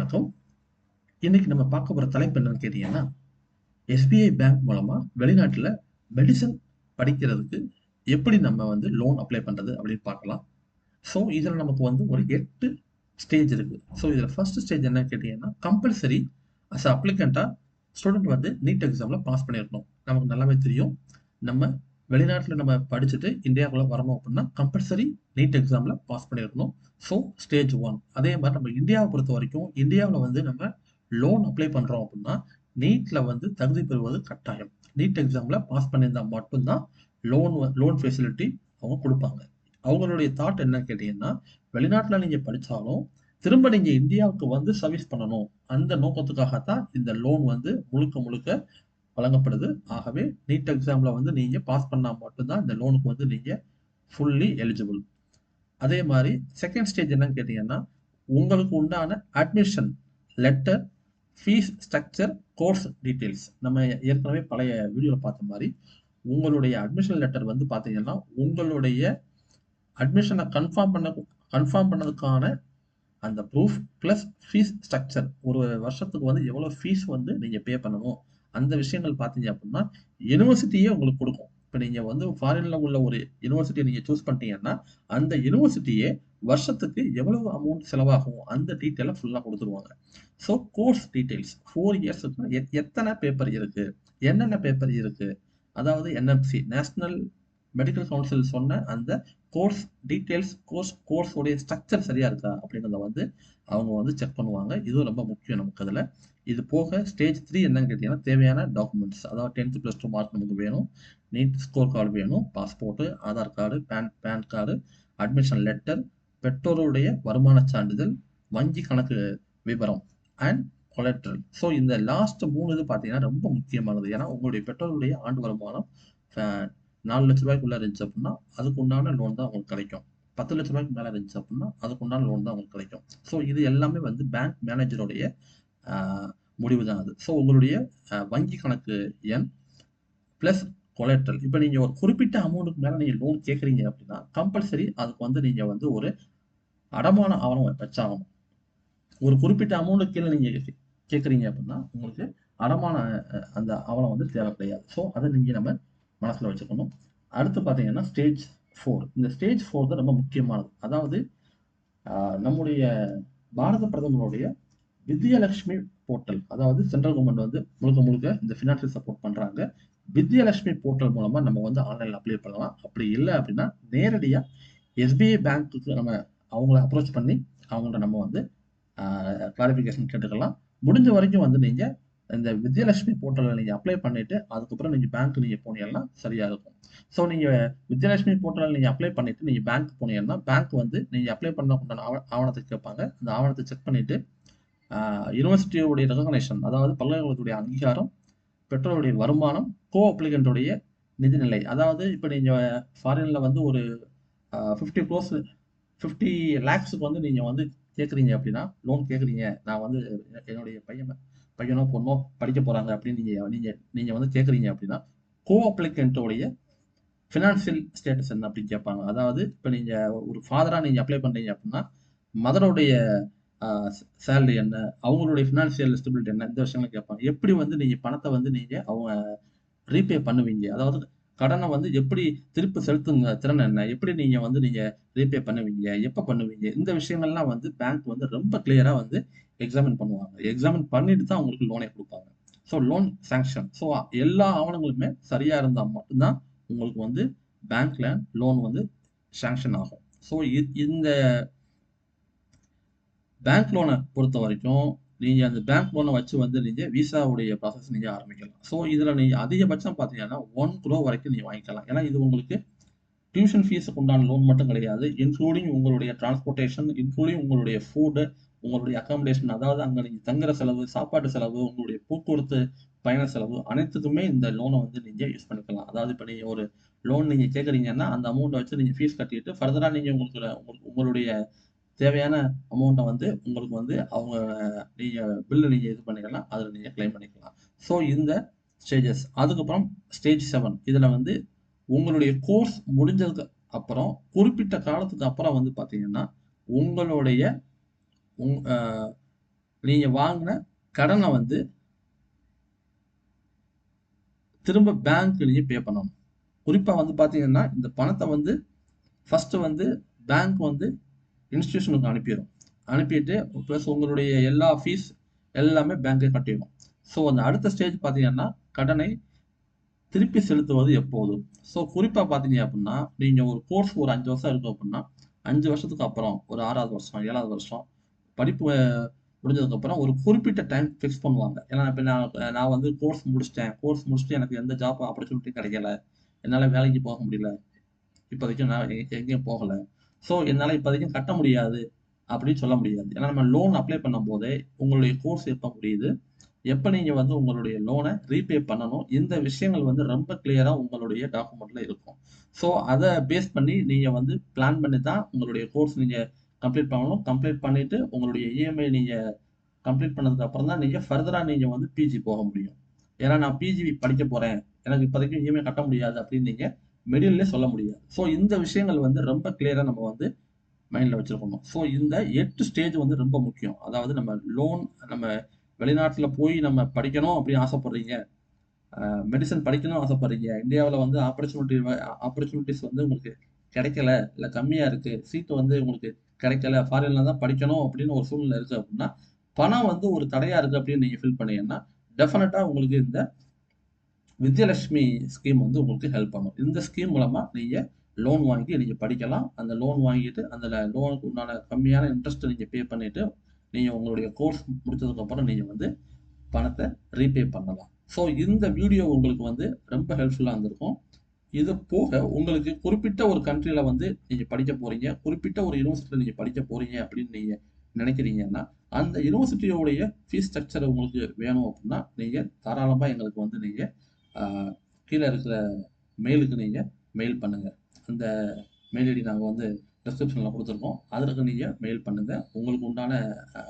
வணக்கம். இன்னைக்கு நம்ம பார்க்க போற தலைப்பு என்னன்னு கேட்டீங்கன்னா, எஸ்பிஐ பேங்க் மூலமா வெளிநாட்டுல மெடிசன் படிக்கிறதுக்கு எப்படி நம்ம வந்து லோன் அப்ளை பண்றது அப்படின்னு பார்க்கலாம். ஸோ இதுல நமக்கு வந்து ஒரு 8 ஸ்டேஜ் இருக்கு. ஸோ இதுல ஃபர்ஸ்ட் ஸ்டேஜ் என்னன்னு கேட்டீங்கன்னா, கம்பல்சரி அஸ் அப்ளிகண்டா ஸ்டூடெண்ட் வந்து நீட் எக்ஸாம்ல பாஸ் பண்ணியிருக்கணும். நமக்கு நல்லாவே தெரியும். நம்ம வெளிநாட்டுல நம்ம படிச்சுட்டு இந்தியாவுக்குள்ள வரணும் அப்படின்னா கம்பல்சரி நீட் எக்ஸாம்ல பாஸ் பண்ணியிருக்கணும். So stage 1. அதே மாதிரி நம்ம இந்தியாவை பொறுத்த வரைக்கும் இந்தியாவில் வந்து நம்ம லோன் அப்ளை பண்றோம் அப்படின்னா நீட்ல வந்து தகுதி பெறுவது கட்டாயம். நீட் எக்ஸாம்ல பாஸ் பண்ணியிருந்தா மட்டும்தான் லோன் ஃபெசிலிட்டி அவங்க கொடுப்பாங்க. அவங்களுடைய தாட் என்னன்னு கேட்டீங்கன்னா, வெளிநாட்டுல நீங்க படிச்சாலும் திரும்ப நீங்க இந்தியாவுக்கு வந்து சர்வீஸ் பண்ணணும். அந்த நோக்கத்துக்காகத்தான் இந்த லோன் வந்து முழுக்க முழுக்க வழங்கப்படுது. ஆகவே நீட் எக்ஸாம்ல வந்து நீங்க பாஸ் பண்ணா மட்டும்தான் இந்த லோனுக்கு வந்து நீங்க ஃபுல்லி எலிஜிபிள். அதே மாதிரி செகண்ட் ஸ்டேஜ் என்னன்னு கேட்டீங்கன்னா, உங்களுக்கு உண்டான admission letter, fees structure, course details. நம்ம ஏற்கனவே பழைய வீடியோல பார்த்த மாதிரி உங்களுடைய அட்மிஷன் லெட்டர் வந்து பாத்தீங்கன்னா உங்களுடைய அட்மிஷனை கன்ஃபார்ம் பண்ணதுக்கான அந்த ப்ரூஃப் பிளஸ் ஃபீஸ் ஸ்ட்ரக்சர், ஒரு வருஷத்துக்கு வந்து எவ்வளவு ஃபீஸ் வந்து நீங்க பே பண்ணணும், அந்த விஷயங்கள் பார்த்தீங்க அப்படின்னா யூனிவர்சிட்டியே உங்களுக்கு கொடுக்கும். இப்போ நீங்க வந்து ஃபாரின்ல உள்ள ஒரு யூனிவர்சிட்டியை நீங்க சூஸ் பண்ணிட்டீங்கன்னா அந்த யூனிவர்சிட்டியே வருஷத்துக்கு எவ்வளவு அமௌண்ட் செலவாகும் அந்த டீட்டெயிலை ஃபுல்லாக கொடுத்துருவாங்க. ஸோ கோர்ஸ் டீட்டெயில்ஸ் 4 இயர்ஸுக்கு எத்தனை பேப்பர் இருக்கு, என்னென்ன பேப்பர் இருக்கு, அதாவது என்எம்சி நேஷனல் மெடிக்கல் கவுன்சில் சொன்ன அந்த கோர்ஸ் டீட்டெயில்ஸ், கோர்ஸ் உடைய ஸ்ட்ரக்சர் சரியா இருக்கா அப்படின்றத வந்து அவங்க வந்து செக் பண்ணுவாங்க. இதுவும் ரொம்ப முக்கியம் நமக்கு அதுல. இது போக ஸ்டேஜ் 3 என்னன்னு கேட்டீங்கன்னா, தேவையான டாக்குமெண்ட்ஸ், அதாவது 10th + 2 மார்க் நமக்கு வேணும், நீட் ஸ்கோர் கார்டு வேணும், passport, Aadhaar card, PAN card, admission letter, பெற்றோருடைய வருமான சான்றிதழ், வங்கி கணக்கு விவரம் அண்ட் கொலெட்ரல். ஸோ இந்த லாஸ்ட் 3 இது பார்த்தீங்கன்னா ரொம்ப முக்கியமானது. ஏன்னா உங்களுடைய பெற்றோருடைய ஆண்டு வருமானம் 4 லட்ச ரூபாய்க்குள்ள இருந்துச்சு அப்படின்னா அதுக்கு உண்டான லோன் தான் உங்களுக்கு கிடைக்கும். 10 லட்ச ரூபாய்க்கு மேல இருந்துச்சு அப்படின்னா அதுக்கு உண்டான லோன் தான் உங்களுக்கு கிடைக்கும். ஸோ இது எல்லாமே வந்து பேங்க் மேனேஜருடைய முடிவு தான் அது. ஸோ உங்களுடைய வங்கி கணக்கு எண் பிளஸ் கொலெட்ரல். இப்போ நீங்க ஒரு குறிப்பிட்ட அமௌண்ட்டுக்கு மேல நீங்க லோன் கேட்குறீங்க அப்படின்னா கம்பல்சரி அதுக்கு வந்து நீங்க வந்து ஒரு அடமான ஆவணம் வச்சாகணும். ஒரு குறிப்பிட்ட அமௌண்ட்டுக்கு கீழே நீங்க கேட்குறீங்க அப்படின்னா உங்களுக்கு அடமான அந்த ஆவணம் வந்து தேவை கிடையாது. ஸோ அதை நீங்க நம்ம மனசுல வச்சுக்கணும். அடுத்து பார்த்தீங்கன்னா ஸ்டேஜ் 4. இந்த ஸ்டேஜ் 4 தான் ரொம்ப முக்கியமானது. அதாவது நம்முடைய பாரத பிரதமருடைய வித்யாலட்சுமி போர்ட்டல், அதாவது சென்ட்ரல் கவர்மெண்ட் வந்து முழுக்க முழுக்க இந்த ஃபினான்ஷியல் சப்போர்ட் பண்றாங்க. வித்யாலட்சுமி போர்ட்டல் மூலமா நம்ம வந்து ஆன்லைன்ல அப்ளை பண்ணலாம். அப்படி இல்லை அப்படின்னா நேரடியா எஸ்பிஐ பேங்க்குக்கு நம்ம அவங்கள அப்ரோச் பண்ணி அவங்கள்ட்ட நம்ம வந்து கிளாரிஃபிகேஷன் கேட்டுக்கலாம். முடிஞ்ச வரைக்கும் வந்து நீங்க இந்த வித்யாலட்சுமி போர்ட்டலில் நீங்க அப்ளை பண்ணிட்டு அதுக்கப்புறம் நீங்க பேங்க் நீங்க போனீங்கன்னா சரியா இருக்கும். ஸோ நீங்க வித்யாலட்சுமி போர்ட்டலில் நீங்க அப்ளை பண்ணிட்டு நீங்க பேங்க் போனீங்கன்னா பேங்க் வந்து நீங்க அப்ளை பண்ண உண்டான ஆவணத்தை கேட்பாங்க. அந்த ஆவணத்தை செக் பண்ணிட்டு யூனிவர்சிட்டியோடைய ரெகக்னேஷன், அதாவது பல்கலைக்கழகத்துடைய அங்கீகாரம், பெற்றோருடைய வருமானம், கோ அப்ளிகண்டோடைய நிதிநிலை. அதாவது இப்போ நீங்க ஃபாரின்ல வந்து ஒரு 50 க்ரோஸ் 50 லேக்ஸுக்கு வந்து நீங்க வந்து கேட்குறீங்க அப்படின்னா, லோன் கேட்குறீங்க, நான் வந்து என்னுடைய பையனோ பொண்ணோ படிக்க போறாங்க அப்படின்னு நீங்க நீங்க நீங்க வந்து கேட்குறீங்க அப்படின்னா கோ அப்ளிகண்டோடைய ஃபினான்ஷியல் ஸ்டேட்டஸ் என்ன அப்படின்னு கேட்பாங்க. அதாவது இப்போ நீங்க ஒரு ஃபாதரா நீங்க அப்ளை பண்றீங்க அப்படின்னா மதருடைய சேலரி என்ன, அவங்களுடைய ஃபினான்ஷியல் ஸ்டெபிலிட்டி என்ன, இந்த விஷயங்களை கேட்பாங்க. எப்படி வந்து நீங்க பணத்தை வந்து நீங்க அவங்க ரீபே பண்ணுவீங்க, அதாவது கடனை வந்து எப்படி திருப்பி செலுத்துங்க திறன் என்ன, எப்படி நீங்க வந்து நீங்க ரீபே பண்ணுவீங்க, எப்ப பண்ணுவீங்க, இந்த விஷயங்கள்லாம் வந்து பேங்க் வந்து ரொம்ப கிளியரா வந்து எக்ஸாமின் பண்ணுவாங்க. எக்ஸாமின் பண்ணிட்டு தான் உங்களுக்கு லோனே கொடுப்பாங்க. So loan sanction. ஸோ எல்லா ஆவணங்களுமே சரியா இருந்தா மட்டும்தான் உங்களுக்கு வந்து பேங்க்ல லோன் வந்து சாங்ஷன் ஆகும். ஸோ இந்த பேங்க் லோனை பொறுத்த வரைக்கும் நீங்க அந்த பேங்க் லோனை வச்சு வந்து நீங்க விசாவுடைய ப்ராசஸ் நீங்க ஆரம்பிக்கலாம். ஸோ இதுல நீங்க அதிகபட்சம் பார்த்தீங்கன்னா 1 crore வரைக்கும் நீங்க வாங்கிக்கலாம். ஏன்னா இது உங்களுக்கு டியூஷன் ஃபீஸுக்கு உண்டான லோன் மட்டும் கிடையாது, இன்க்ளூடிங் உங்களுடைய டிரான்ஸ்போர்ட்டேஷன், இன்க்ளூடிங் உங்களுடைய ஃபுட்டு, உங்களுடைய அகாமடேஷன், அதாவது அங்க நீங்க தங்குற செலவு, சாப்பாட்டு செலவு, உங்களுடைய போக்குவரத்து பயண செலவு அனைத்துக்குமே இந்த லோனை வந்து நீங்க யூஸ் பண்ணிக்கலாம். அதாவது இப்போ நீங்க ஒரு லோன் நீங்க கேட்குறீங்கன்னா அந்த அமௌண்ட்டை வச்சு நீங்க ஃபீஸ் கட்டிட்டு ஃபர்தரா நீங்க உங்களுடைய தேவையான அமௌண்ட்டை வந்து உங்களுக்கு வந்து அவங்க நீங்க பில்லு நீங்க இது பண்ணிக்கலாம், அதில் நீங்க கிளைம் பண்ணிக்கலாம். ஸோ இந்த ஸ்டேஜஸ். அதுக்கப்புறம் ஸ்டேஜ் 7. இதுல வந்து உங்களுடைய கோர்ஸ் முடிஞ்சதுக்கு அப்புறம் குறிப்பிட்ட காலத்துக்கு அப்புறம் வந்து பார்த்தீங்கன்னா உங்களுடைய நீங்க வாங்கின கடனை வந்து திரும்ப பேங்க் நீங்க பே பண்ணணும். குறிப்பா வந்து பாத்தீங்கன்னா இந்த பணத்தை வந்து ஃபர்ஸ்ட் வந்து பேங்க் வந்து இன்ஸ்டிடியூஷனுக்கு அனுப்பிடும். அனுப்பிட்டு ப்ளஸ் உங்களுடைய எல்லா ஃபீஸ் எல்லாமே பேங்க்கே கட்டிடும். ஸோ அந்த அடுத்த ஸ்டேஜ் பார்த்தீங்கன்னா கடனை திருப்பி செலுத்துவது எப்போது. ஸோ குறிப்பாக பார்த்தீங்க அப்படின்னா நீங்கள் ஒரு கோர்ஸ் ஒரு 5 வருஷம் இருக்கு அப்படின்னா 5 வருஷத்துக்கு அப்புறம் ஒரு 6வது வருஷம் 7வது வருஷம் படிப்பு முடிஞ்சதுக்கப்புறம் ஒரு குறிப்பிட்ட டைம் ஃபிக்ஸ் பண்ணுவாங்க. ஏன்னா இப்போ நான் வந்து கோர்ஸ் முடிச்சுட்டு எனக்கு எந்த ஜாப் ஆப்பர்ச்சுனிட்டியும் கிடைக்கல, என்னால் வேலைக்கு போக முடியல, இப்போதைக்கு நான் எங்கேயும் போகல, ஸோ என்னால் இப்போதைக்கும் கட்ட முடியாது அப்படின்னு சொல்ல முடியாது. ஏன்னா நம்ம லோன் அப்ளை பண்ணும் போதே உங்களுடைய கோர்ஸ் எப்போ முடியுது, எப்போ நீங்க வந்து உங்களுடைய லோனை ரீபே பண்ணணும், இந்த விஷயங்கள் வந்து ரொம்ப கிளியரா உங்களுடைய டாக்குமெண்ட்ல இருக்கும். ஸோ அதை பேஸ் பண்ணி நீங்க வந்து பிளான் பண்ணி தான் உங்களுடைய கோர்ஸ் நீங்க கம்ப்ளீட் பண்ணணும். கம்ப்ளீட் பண்ணிட்டு உங்களுடைய இஎம்ஐ நீங்க கம்ப்ளீட் பண்ணதுக்கு அப்புறம் தான் நீங்க ஃபர்தரா நீங்க வந்து பிஜி போக முடியும். ஏன்னா நான் பிஜி படிக்க போறேன், எனக்கு இப்போதைக்கு இஎம்ஐ கட்ட முடியாது அப்படின்னு நீங்க மிடில்லே சொல்ல முடியாது. ஸோ இந்த விஷயங்கள் வந்து ரொம்ப கிளியரா நம்ம வந்து மைண்ட்ல வச்சிருக்கணும். ஸோ இந்த 8 ஸ்டேஜ் வந்து ரொம்ப முக்கியம். அதாவது நம்ம வெளிநாட்டுல போய் நம்ம படிக்கணும் அப்படின்னு ஆசைப்படுறீங்க, மெடிசன் படிக்கணும்னு ஆசைப்படுறீங்க, இந்தியாவுல வந்து ஆப்பர்ச்சுனிட்டிஸ் வந்து உங்களுக்கு கிடைக்கல, இல்ல கம்மியா இருக்கு, சீட் வந்து உங்களுக்கு கிடைக்கல, ஃபாரின்ல தான் படிக்கணும் அப்படின்னு ஒரு சூழ்நிலை இருக்கு அப்படின்னா, பணம் வந்து ஒரு தடையா இருக்கு அப்படின்னு நீங்க ஃபீல் பண்ணீங்கன்னா, டெஃபினட்டா உங்களுக்கு இந்த வித்யலட்சுமி ஸ்கீம் வந்து உங்களுக்கு ஹெல்ப் பண்ணும். இந்த ஸ்கீம் மூலமா நீங்க லோன் வாங்கி நீங்க படிக்கலாம். அந்த லோன் வாங்கிட்டு அந்த லோனுக்கு உண்டான கம்மியான இன்ட்ரெஸ்ட் நீங்க பே பண்ணிட்டு, நீங்க உங்களுடைய கோர்ஸ் முடிச்சதுக்கு அப்புறம் நீங்க வந்து பணத்தை ரீபே பண்ணலாம். ஸோ இந்த வீடியோ உங்களுக்கு வந்து ரொம்ப ஹெல்ப்ஃபுல்லா இருந்திருக்கும். இது போக உங்களுக்கு குறிப்பிட்ட ஒரு கண்ட்ரில வந்து நீங்க படிக்க போறீங்க, குறிப்பிட்ட ஒரு யூனிவர்சிட்டியில நீங்க படிக்க போறீங்க அப்படின்னு நீங்க நினைக்கிறீங்கன்னா, அந்த யூனிவர்சிட்டியோடைய ஃபீஸ் ஸ்ட்ரக்சர் உங்களுக்கு வேணும் அப்படின்னா, நீங்க தாராளமா எங்களுக்கு வந்து நீங்க ஆ, கீழ இருக்கிற மெயிலுக்கு நீங்க மெயில் பண்ணுங்க. அந்த மெயில் ஐடி நாங்க வந்து டிஸ்கிரிப்ஷன்ல குடுத்துருக்கோம். அதற்கு நீங்க மெயில் பண்ணுங்க. உங்களுக்கு உண்டான அ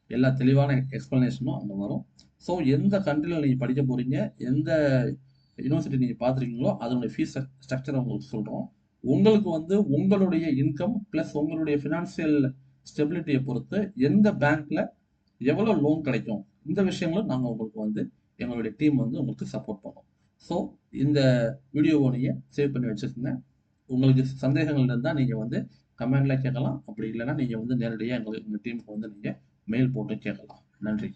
எல்லா தெளிவான எக்ஸ்ப்ளனேஷனும் அங்க வரும். ஸோ எந்த கண்ட்ரில நீங்க படிக்க போறீங்க, எந்த யூனிவர்சிட்டி நீங்க பார்த்துருக்கீங்களோ, அதனுடைய ஃபீஸ் ஸ்ட்ரக்சர உங்களுக்கு சொல்றோம். உங்களுக்கு வந்து உங்களுடைய இன்கம் பிளஸ் உங்களுடைய ஃபினான்சியல் ஸ்டெபிலிட்டிய பொறுத்து எந்த பேங்க்ல எவ்வளோ லோன் கிடைக்கும், இந்த விஷயங்களும் நாங்க உங்களுக்கு வந்து எங்களுடைய டீம் வந்து உங்களுக்கு சப்போர்ட் பண்ணும். ஸோ இந்த வீடியோவ நீங்க சேவ் பண்ணி வச்சுக்கங்க. உங்களுக்கு சந்தேகங்கள் இருந்தா நீங்க வந்து கமெண்ட்ல கேட்கலாம். அப்படி இல்லன்னா நீங்க வந்து நேரடியா எங்க டீமுக்கு வந்து நீங்க மெயில் போட்டு கேட்கலாம். நன்றி.